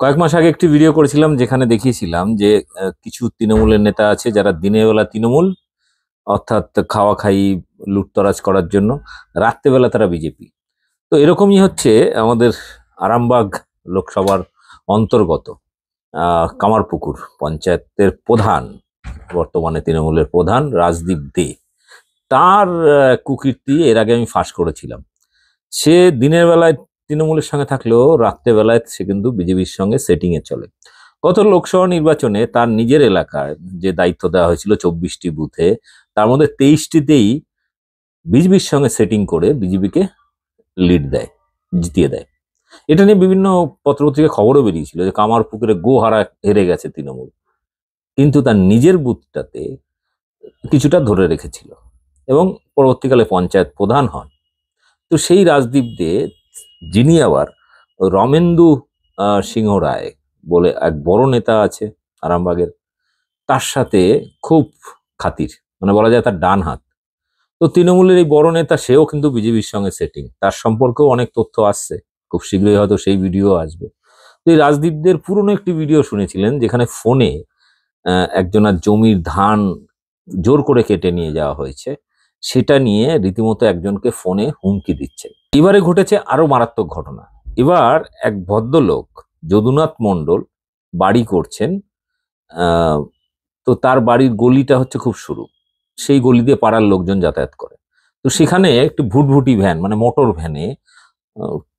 কয়েক মাস আগে একটি ভিডিও করেছিলাম যেখানে দেখিয়েছিলাম যে কিছু তৃণমূলের নেতা আছে যারা দিনের বেলা তৃণমূল অর্থাৎ খাওয়া খাই লুটতরাজ করার জন্য, রাত্রেবেলা তারা বিজেপি। তো এরকমই হচ্ছে আমাদের আরামবাগ লোকসভার অন্তর্গত কামারপুকুর পঞ্চায়েতের প্রধান, বর্তমানে তৃণমূলের প্রধান রাজদীপ দে। তার কুকীর্তি এর আগে আমি ফাঁস করেছিলাম। সে দিনের বেলায় তৃণমূলের সঙ্গে থাকলেও রাত্রেবেলায় সে কিন্তু বিজেপির সঙ্গে সেটিং এ চলে। গত লোকসভা নির্বাচনে তার নিজের এলাকায় যে দায়িত্ব দেওয়া হয়েছিল 24টি বুথে, তার মধ্যে 23টিতেই বিজেপির সঙ্গে সেটিং করে বিজেপিকে লিড দেয়, জিতিয়ে দেয়। এটা নিয়ে বিভিন্ন পত্রপত্রিকা খবরও বেরিয়েছিল যে কামারপুকুরে হেরে গেছে তৃণমূল, কিন্তু তার নিজের বুথটাতে কিছুটা ধরে রেখেছিল এবং পরবর্তীকালে পঞ্চায়েত প্রধান হন। তো সেই রাজদীপ দে, যিনি আবার রমেন্দু সিংহ রায় বলে এক বড় নেতা আছে আরামবাগের, তার সাথে খুব খাতির, মানে বলা যায় তার ডান হাত। তো তৃণমূলের এই বড় নেতা সেও কিন্তু বিজেপির সঙ্গে সেটিং, তার সম্পর্কেও অনেক তথ্য আসছে, খুব শীঘ্রই হয়তো সেই ভিডিও আসবে। তো এই রাজদীপদের পুরনো একটি ভিডিও শুনেছিলেন যেখানে ফোনে একজনের জমির ধান জোর করে কেটে নিয়ে যাওয়া হয়েছে, সেটা নিয়ে রীতিমতো একজনকে ফোনে হুমকি দিচ্ছে। এবারে ঘটেছে আরো মারাত্মক ঘটনা। এবার এক ভদ্রলোক যদুনাথ মণ্ডল বাড়ি করছেন, তো তার বাড়ির গলিটা হচ্ছে খুব সরু, সেই গলি দিয়ে পাড়ার লোকজন যাতায়াত করে। তো সেখানে একটি ভুটভুটি ভ্যান, মানে মোটর ভ্যানে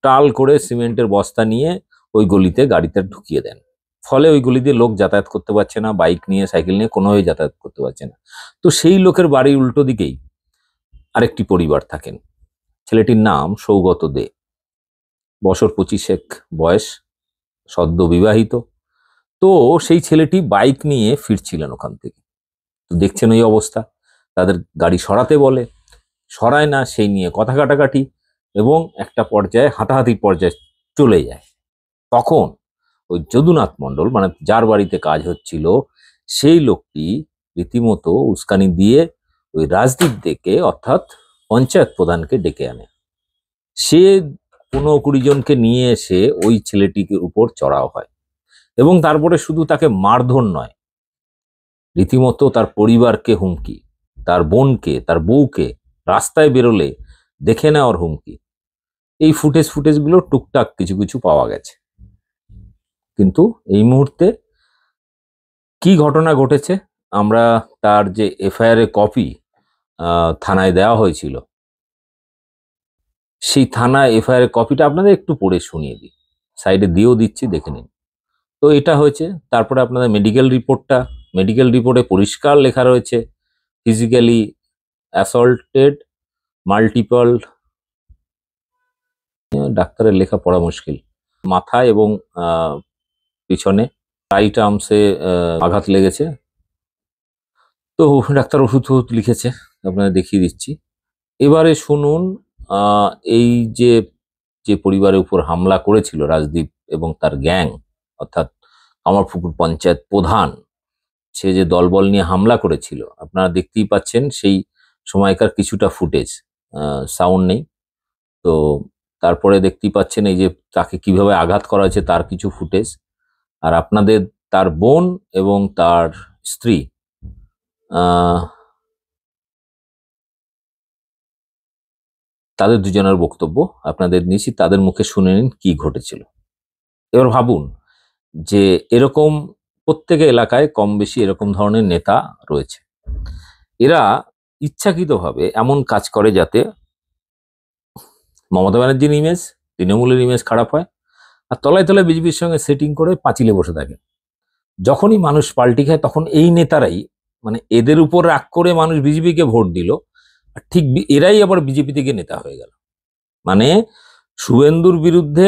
টাল করে সিমেন্টের বস্তা নিয়ে ওই গলিতে গাড়িতে ঢুকিয়ে দেন। ফলে ওই গলি দিয়ে লোক যাতায়াত করতে পারছে না, বাইক নিয়ে সাইকেল নিয়ে কোনোভাবেই যাতায়াত করতে পারছে না। তো সেই লোকের বাড়ির উল্টো দিকেই আরেকটি পরিবার থাকেন। ছেলেটির নাম সৌগত দে, বছর 25 বয়স, সদ্য বিবাহিত। তো সেই ছেলেটি বাইক নিয়ে ফিরছিলেন ওখান থেকে। তো দেখছেন ওই অবস্থা, তাদের গাড়ি সরাতে বলে, সরায় না, সেই নিয়ে কথা কাটাকাটি এবং একটা পর্যায়ে হাতাহাতির পর্যায়ে চলে যায়। তখন ওই যদুনাথ মণ্ডল, মানে যার বাড়িতে কাজ হচ্ছিল, সেই লোকটি রীতিমতো উস্কানি দিয়ে ওই রাজদীপ দেকে অর্থাৎ পঞ্চায়েত প্রধানকে ডেকে আনে। সে 15-20 জনকে নিয়ে এসে ওই ছেলেটির উপর চড়াও হয় এবং তারপরে শুধু তাকে মারধর নয়, রীতিমতো তার পরিবারকে হুমকি, তার বোনকে, তার বউকে রাস্তায় বেরোলে দেখে নেওয়ার হুমকি। এই ফুটেজগুলো টুকটাক কিছু কিছু পাওয়া গেছে। কিন্তু এই মুহূর্তে কি ঘটনা ঘটেছে, আমরা তার যে এফআইআর এর কপি থানায় দেওয়া হয়েছিল, সেই থানা এফআইআর এর কপিটা আপনাদের একটু পড়ে শুনিয়ে দিই, সাইডে দিয়েও দিচ্ছি, দেখে নিন। তো এটা হয়েছে। তারপরে আপনাদের মেডিকেল রিপোর্টে পরিষ্কার লেখা রয়েছে ফিজিক্যালি অ্যাসল্টেড, মাল্টিপল, ডাক্তারের লেখা পড়া মুশকিল, মাথায় এবং পিছনে রাইট আর্মসে আঘাত লেগেছে। তো ডাক্তার ওষুধ লিখেছে, আপনাদের দেখিয়ে দিচ্ছি। এবারে শুনুন, এই যে যে পরিবারের উপর হামলা করেছিল রাজদীপ এবং তার গ্যাং, অর্থাৎ কামারপুকুর পঞ্চায়েত প্রধান, সে যে দলবল নিয়ে হামলা করেছিল, আপনারা দেখতেই পাচ্ছেন সেই সময়কার কিছুটা ফুটেজ, সাউন্ড নেই। তো তারপরে দেখতেই পাচ্ছেন এই যে তাকে কিভাবে আঘাত করা হয়েছে তার কিছু ফুটেজ। আর আপনাদের তার বোন এবং তার স্ত্রী, তাদের দুজনের বক্তব্য আপনাদের নিয়েছি, তাদের মুখে শুনে নিন কি ঘটেছিল। এবার ভাবুন যে এরকম প্রত্যেক এলাকায় কম বেশি এরকম ধরনের নেতা রয়েছে, এরা ইচ্ছাকৃতভাবে এমন কাজ করে যাতে মমতা ব্যানার্জির ইমেজ, তৃণমূলের ইমেজ খারাপ হয়, আর তলায় তলায় বিজেপির সঙ্গে সেটিং করে পাঁচিলে বসে থাকে। যখনই মানুষ পাল্টি খায় তখন এই নেতারাই, মানে এদের উপর রাগ করে মানুষ বিজেপিকে ভোট দিল, আর ঠিক এরাই আবার বিজেপি থেকে নেতা হয়ে গেল। মানে শুভেন্দুর বিরুদ্ধে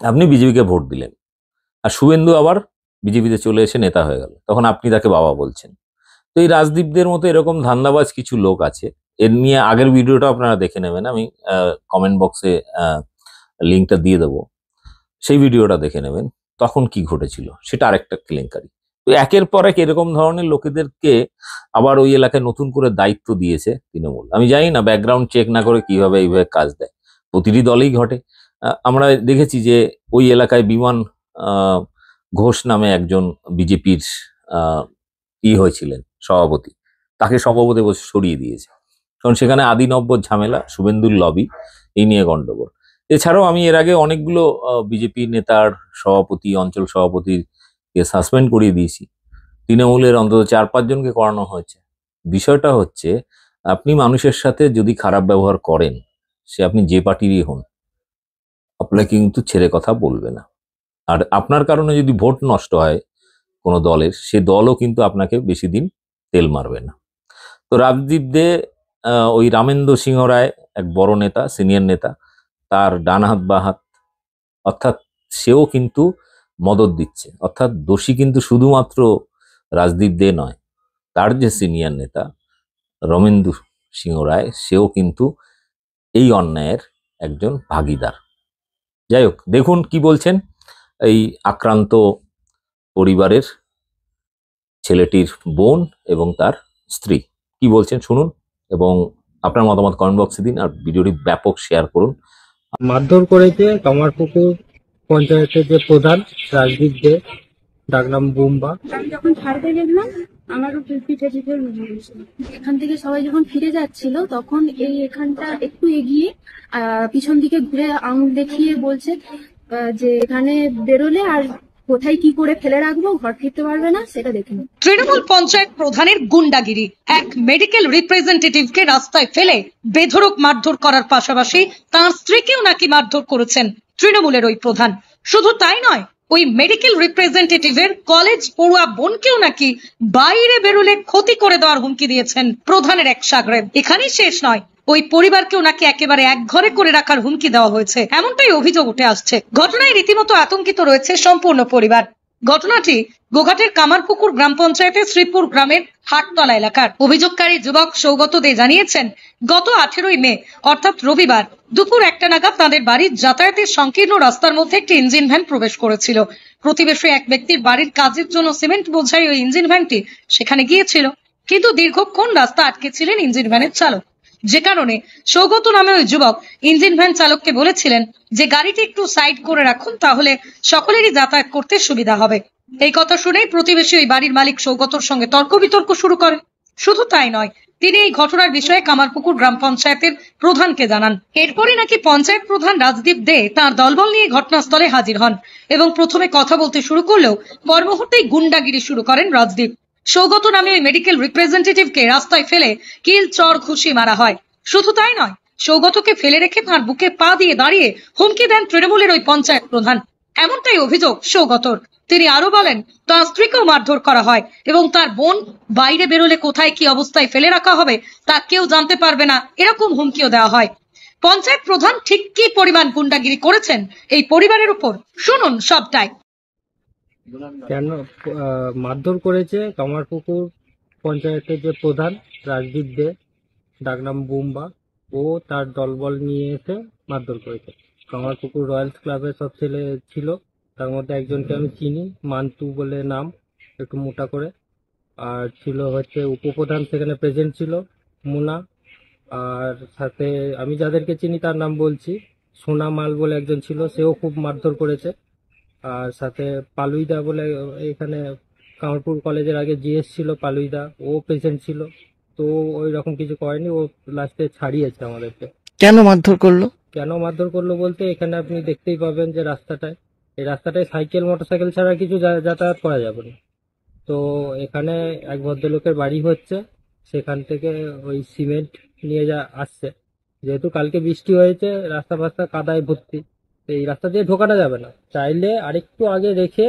আপনি বিজেপিকে ভোট দিলেন, আর শুভেন্দু আবার বিজেপিতে চলে এসে নেতা হয়ে গেল, তখন আপনি তাকে বাবা বলছেন। তো এই রাজদীপদের মতো এরকম ধান্দাবাজ কিছু লোক আছে। এর নিয়ে আগের ভিডিওটা আপনারা দেখে নেবেন, আমি কমেন্ট বক্সে লিঙ্কটা দিয়ে দেবো, সেই ভিডিওটা দেখে নেবেন তখন কি ঘটেছিল, সেটা আরেকটা কেলেঙ্কারি। তো একের পর এক এরকম ধরনের লোকেদেরকে আবার ওই এলাকায় নতুন করে দায়িত্ব দিয়েছে তৃণমূল। আমি জানি না ব্যাকগ্রাউন্ড চেক না করে কিভাবে এইভাবে কাজ দেয়, প্রতিটি দলেই ঘটে। আমরা দেখেছি যে ওই এলাকায় বিমান আহ, ঘোষ নামে একজন বিজেপির হয়েছিলেন সভাপতি, তাকে সভাপতি বসে সরিয়ে দিয়েছে, কারণ সেখানে আদি নব্য ঝামেলা, শুভেন্দুর লবি, এই নিয়ে গন্ডগোল। এছাড়াও আমি এর আগে অনেকগুলো বিজেপি নেতার সভাপতি, অঞ্চল সভাপতিকে সাসপেন্ড করিয়ে দিয়েছি, তৃণমূলের অন্তত 4-5 জনকে করানো হয়েছে। বিষয়টা হচ্ছে, আপনি মানুষের সাথে যদি খারাপ ব্যবহার করেন, সে আপনি যে পার্টিরই হন, আপনাকে কিন্তু ছেড়ে কথা বলবে না। আর আপনার কারণে যদি ভোট নষ্ট হয় কোনো দলের, সে দলও কিন্তু আপনাকে বেশি দিন তেল মারবে না। তো রাজদীপ দে, ওই রামেন্দ্র সিংহ রায়, এক বড় নেতা, সিনিয়র নেতা, তার ডান হাত বা হাত, অর্থাৎ সেও কিন্তু মদত দিচ্ছে। অর্থাৎ দোষী কিন্তু শুধুমাত্র রাজদীপ দে নয়, তার যে সিনিয়র নেতা রমেন্দ্র সিংহ রায়, সেও কিন্তু এই অন্যায়ের একজন ভাগীদার। যাই হোক, দেখুন কি বলছেন এই আক্রান্ত পরিবারের ছেলেটির বোন এবং তার স্ত্রী, কি বলছেন শুনুন, এবং আপনার মতামত কমেন্ট বক্সে দিন, আর ভিডিওটি ব্যাপক শেয়ার করুন। মারধর করেছে কামারপুকুর পঞ্চায়েতের যে প্রধান রাজদীপ দে, ডাকনাম বুম্বা। আমি যখন ছাড়তে গেলাম আমারও পিঠে পিঠে হয়েছিল। এখান থেকে সবাই যখন ফিরে যাচ্ছিল তখন এখানটা একটু এগিয়ে পিছন দিকে ঘুরে আঙুল দেখিয়ে বলছে যে এখানে বেরোলে আর কোথায় কি করে ফেলে রাখবো, ঘর ফিরতে পারবে না, সেটা দেখে নিন। তৃণমূল পঞ্চায়েত প্রধানের গুন্ডাগিরি, এক মেডিকেল রিপ্রেজেন্টেটিভকে রাস্তায় ফেলে বেধড়ক মারধর করার পাশাপাশি তার স্ত্রীকেও নাকি মারধর করেছেন তৃণমূলের ওই প্রধান। শুধু তাই নয়, ওই মেডিকেল রিপ্রেজেন্টেটিভের কলেজ পড়ুয়া বোনকেও নাকি বাইরে বেরোলে ক্ষতি করে দেওয়ার হুমকি দিয়েছেন প্রধানের এক শাগরেদ। এখানেই শেষ নয়, ওই পরিবারকেও নাকি একেবারে এক ঘরে করে রাখার হুমকি দেওয়া হয়েছে, এমনটাই অভিযোগ উঠে আসছে। ঘটনায় রীতিমতো আতঙ্কিত রয়েছে সম্পূর্ণ পরিবার। ঘটনাটি গোঘাটের কামারপুকুর গ্রাম পঞ্চায়েতের শ্রীপুর গ্রামের হাটতলা এলাকার। অভিযোগকারী যুবক সৌগত দে জানিয়েছেন, গত 18ই মে অর্থাৎ রবিবার দুপুর 1টা নাগাদ তাদের বাড়ির যাতায়াতের সংকীর্ণ রাস্তার মধ্যে একটি ইঞ্জিন ভ্যান প্রবেশ করেছিল। প্রতিবেশী এক ব্যক্তির বাড়ির কাজের জন্য সিমেন্ট বোঝাই ওই ইঞ্জিন ভ্যানটি সেখানে গিয়েছিল, কিন্তু দীর্ঘক্ষণ রাস্তা আটকে ছিলেন ইঞ্জিন ভ্যানের চালক, যে কারণে সৌগত নামে ওই যুবক ইঞ্জিন ভ্যান চালককে বলেছিলেন যে গাড়িটি একটু সাইড করে রাখুন, তাহলে সকলেরই যাতায়াত করতে সুবিধা হবে। এই কথা শুনেই প্রতিবেশী ওই বাড়ির মালিক সৌগতর সঙ্গে তর্ক বিতর্ক শুরু করেন। শুধু তাই নয়, তিনি এই ঘটনার বিষয়ে কামারপুকুর গ্রাম পঞ্চায়েতের প্রধানকে জানান। এরপরই নাকি পঞ্চায়েত প্রধান রাজদীপ দে তার দলবল নিয়ে ঘটনাস্থলে হাজির হন এবং প্রথমে কথা বলতে শুরু করলেও পর মুহূর্তেই গুন্ডাগিরি শুরু করেন রাজদীপ। সৌগত নামে ওই মেডিকেল রিপ্রেজেন্টেটিভকে রাস্তায় ফেলে কিল চর ঘুষি মারা হয়। শুধু তাই নয়, সৌগতকে ফেলে রেখে তার বুকে পা দিয়ে দাঁড়িয়ে হুমকি দেন তৃণমূলের ওই পঞ্চায়েত প্রধান, এমনটাই অভিযোগ সৌগতর। তিনি আরো বলেন, তার স্ত্রীকেও মারধর করা হয় এবং তার বোন বাইরে বেরোলে কোথায় কি অবস্থায় ফেলে রাখা হবে তা কেউ জানতে পারবে না, এরকম হুমকিও দেওয়া হয়। পঞ্চায়েত প্রধান ঠিক কি পরিমাণ গুন্ডাগিরি করেছেন এই পরিবারের উপর, শুনুন সবটাই। কেন মারধর করেছে কামারপুকুর পঞ্চায়েতের যে প্রধান রাজদীপ দে, ডাকনাম বুম্বা, ও তার দলবল নিয়ে এসে মারধর করেছে। কামারপুকুর রয়্যালস ক্লাবের সব ছেলে ছিল, তার মধ্যে একজনকে আমি চিনি, মান্তু বলে নাম, একটু মোটা করে। আর ছিল হচ্ছে উপপ্রধান, সেখানে প্রেজেন্ট ছিল মুনা। আর সাথে আমি যাদেরকে চিনি তার নাম বলছি, সোনা মাল বলে একজন ছিল, সেও খুব মারধর করেছে। আর সাথে পালুইদা বলে, এখানে কামারপুর কলেজের আগে জিএস ছিল পালুইদা, ও পেশেন্ট ছিল। তো ওই রকম কিছু করেনি, ও লাস্টে ছাড়িয়েছে আমাদেরকে। কেন মারধর করলো? কেন মারধর করলো বলতে, এখানে আপনি দেখতেই পাবেন যে এই রাস্তাটায় সাইকেল মোটরসাইকেল ছাড়া কিছু যাতায়াত করা যাবে না। তো এখানে এক ভদ্রলোকের বাড়ি হচ্ছে, সেখান থেকে ওই সিমেন্ট নিয়ে আসছে। যেহেতু কালকে বৃষ্টি হয়েছে, রাস্তা ফাস্তা কাদায় ভর্তি, এই রাস্তা দিয়ে ঢোকাটা যাবে না। চাইলে আরেকটু আগে রেখে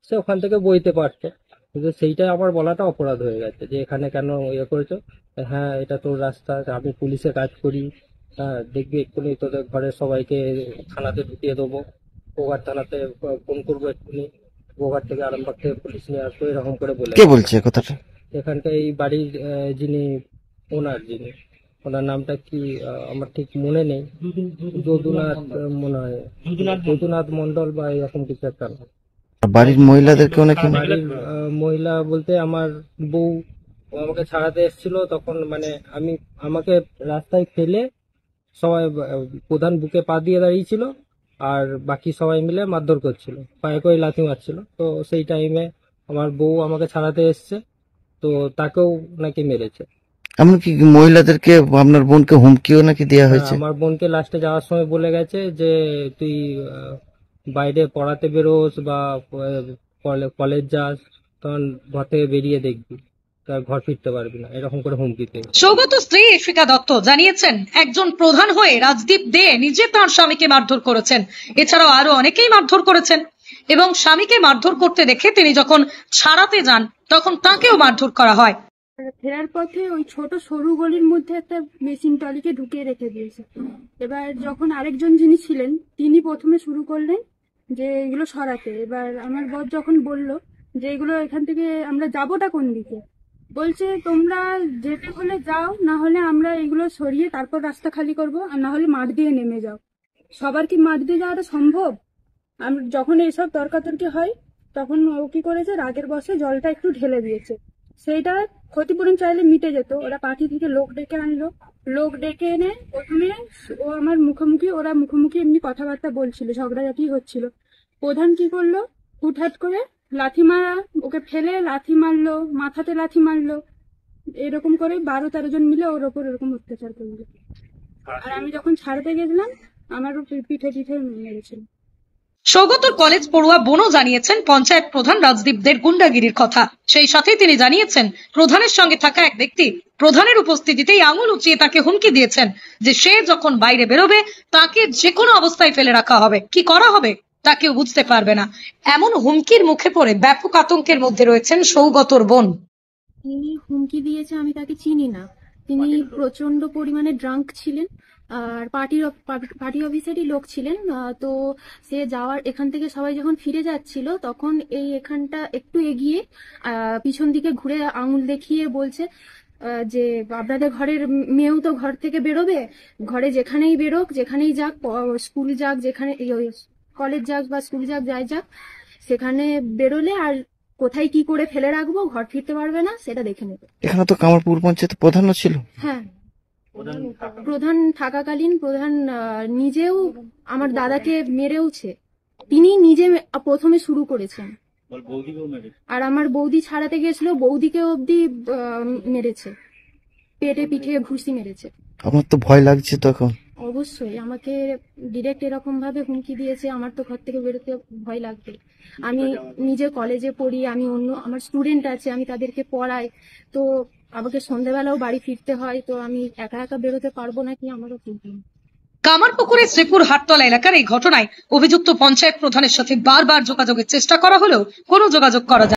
সে ওখান থেকে বইতে পারতো, কিন্তু সেইটাই আমার বলাটা অপরাধ হয়ে গেছে যে এখানে কেন ইয়ে করেছো। হ্যাঁ, এটা তোর রাস্তা, আমি পুলিশে কাজ করি, হ্যাঁ দেখবি এক্ষুনি তোদের ঘরের সবাইকে থানাতে ঢুকিয়ে দেবো, গোঘাট থানাতে ফোন করবো এক্ষুনি, গোঘাট থেকে আরামবাগ থেকে পুলিশ নিয়ে আসবো, এরকম করে বলে। কে বলছে কথাটা? এখানকার এই বাড়ির যিনি ওনার, ওনার নামটা কি আমার ঠিক মনে নেই, যদুনাথ মনে হয়, যদুনাথ মন্ডল বা এরকম কিছু একটা নাম। বাড়ির মহিলাদেরকেও নাকি? বাড়ির মহিলা বলতে আমার বউ, ও আমাকে ছাড়াতে এসেছিল, তখন মানে আমাকে রাস্তায় ফেলে সবাই প্রধান বুকে পা দিয়ে দাঁড়িয়েছিল, আর বাকি সবাই মিলে মারধর করছিল, পায়ে করে লাথি মারছিল। তো সেই টাইমে আমার বউ আমাকে ছাড়াতে এসছে, তো তাকেও নাকি মেরেছে। এমনকি মহিলাদেরকে, আপনার বোনকে হুমকিও নাকি দেওয়া হ্যাঁ, হয়েছে। আমার বোনকে লাস্টে যাওয়ার সময় বলে গেছে যে তুই বাইরে পড়াতে বেরোস বা কলেজ যাস, তখন ঘর থেকে বেরিয়ে দেখবি, তার ঘর ফিরতে পারবি না, এরকম করে হুমকি দেয়। সৌগত স্ত্রী ইশিকা দত্ত জানিয়েছেন, একজন প্রধান হয়ে রাজদীপ দে নিজে তার স্বামীকে মারধর করেছেন। এছাড়াও আরো অনেকেই মারধর করেছেন এবং স্বামীকে মারধর করতে দেখে তিনি যখন ছাড়াতে যান তখন তাকেও মারধর করা হয়। ফেরার পথে ওই ছোট সরু গলির মধ্যে একটা মেশিন ট্রলিকে ঢুকিয়ে রেখে দিয়েছে। এবার যখন আরেকজন যিনি ছিলেন তিনি প্রথমে শুরু করলেন যে এগুলো সরাতে। এবার আমার বর যখন বলল যে এগুলো এখান থেকে আমরা যাবোটা কোন দিকে, বলছে তোমরা যেতে হলে যাও, না হলে আমরা এগুলো সরিয়ে তারপর রাস্তা খালি করব, আর না হলে মাঠ দিয়ে নেমে যাও। সবার কি মাঠ দিয়ে যাওয়াটা সম্ভব? যখন এইসব তর্কাতর্কি হয় তখন ও কি করেছে, রাগের বশে জলটা একটু ঢেলে দিয়েছে। সেইটা ক্ষতিপূরণ চাইলে মিটে যেত। ওরা পার্টি থেকে লোক ডেকে আনলো, লোক ডেকে এনে প্রথমে ও আমার ওরা মুখোমুখি এমনি কথাবার্তা বলছিল, ঝগড়াঝাটি হচ্ছিল। প্রধান কি করলো, হুটহাট করে লাথি মারা, ওকে ফেলে লাথি মারলো, মাথাতে লাথি মারলো। এরকম করে 12-13 জন মিলে ওর ওপর এরকম অত্যাচার করলো। আর আমি যখন ছাড়তে গেছিলাম আমারও পিঠে পিঠে মেরেছিল। সৌগতর কলেজ পড়ুয়া বোনও জানিয়েছেন পঞ্চায়েত প্রধান রাজদীপদের গুন্ডাগিরির কথা। সেই সাথে তিনি জানিয়েছেন, প্রধানের সঙ্গে থাকা এক ব্যক্তি প্রধানের উপস্থিতিতেই আঙুল উঁচিয়ে তাকে হুমকি দিয়েছেন যে সে যখন বাইরে বেরোবে তাকে যে কোনো অবস্থায় ফেলে রাখা হবে, কি করা হবে তা কেউ বুঝতে পারবে না। এমন হুমকির মুখে পড়ে ব্যাপক আতঙ্কের মধ্যে রয়েছেন সৌগতর বোন। তিনি হুমকি দিয়েছে, আমি তাকে চিনি না। তিনি প্রচন্ড পরিমাণে ড্রাঙ্ক ছিলেন, আর পার্টি অফিসেরই লোক ছিলেন। তো সে এখান থেকে সবাই যখন ফিরে যাচ্ছিল তখন এখানটা একটু এগিয়ে পিছন দিকে ঘুরে আঙুল দেখিয়ে বলছে যে আপনাদের ঘরের মেয়েও তো ঘর থেকে বেরোবে, ঘরে যেখানেই বেরোক, যেখানেই যাক, স্কুল যাক, যেখানে কলেজ যাক বা স্কুল যাক, যাই যাক, সেখানে বেরোলে আর কোথায় কি করে ফেলে রাখবো, ঘর ফিরতে পারবে না, সেটা দেখে নেবে। এখানে তো কামারপুর পঞ্চায়েত প্রধানও ছিল। হ্যাঁ, প্রধান থাকাকালীন প্রধান নিজেও আমার দাদাকে মেরেওছে। তিনি নিজে প্রথমে শুরু করেছেন। আর আমার বৌদি ছাড়াতে গেছিল, বৌদিকে অব্দি মেরেছে, পেটে পিঠে ঘুষি মেরেছে। আমার তো ভয় লাগছে তখন। অবশ্যই আমাকে ডিরেক্ট এরকম ভাবে হুমকি দিয়েছে, আমার তো ঘর থেকে বেরোতে ভয় লাগবে। আমি নিজে কলেজে পড়ি, আমি আমার স্টুডেন্ট আছে, আমি তাদেরকে পড়াই, তো আমাকে সন্ধ্যাবেলাও বাড়ি ফিরতে হয়, তো আমি একা একা বেরোতে পারবো নাকি আমারও ঠিক নেই। কামারপুকুরের শ্রীপুর হাটতলা এলাকার এই ঘটনায় অভিযুক্ত পঞ্চায়েত প্রধানের সাথে বারবার যোগাযোগের চেষ্টা করা হলেও কোনো যোগাযোগ করা যায়